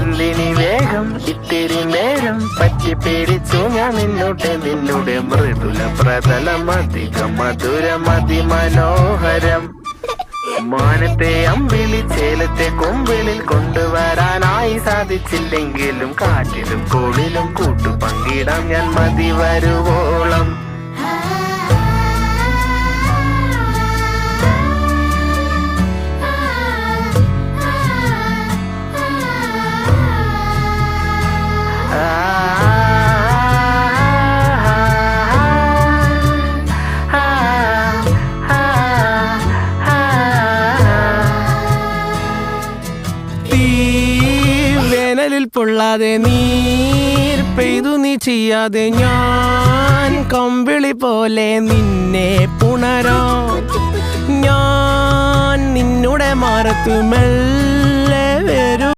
എന്തിനി വേഗം ഇത്തിരി നേരം പറ്റി പിടിച്ചു ഞാൻ നിന്നുടെ മൃദുല പ്രതലം അധികം മധുരം അതിമനോഹരം. മാനത്തെ അമ്പിളി ചേലത്തെ കൊമ്പിളിൽ കൊണ്ടുവരാനായി സാധിച്ചില്ലെങ്കിലും കാറ്റിലും കോളിലും കൂട്ടു പങ്കിടാം ഞാൻ മതി വരുവോളം. വേനലിൽ പൊള്ളാതെ നീർ പെയ്തു നീ ചെയ്യാതെ ഞാൻ കമ്പിളി പോലെ നിന്നെ പുണരോ. ഞാൻ നിന്നുടെ മാറത്തു മെല്ലെ വരൂ.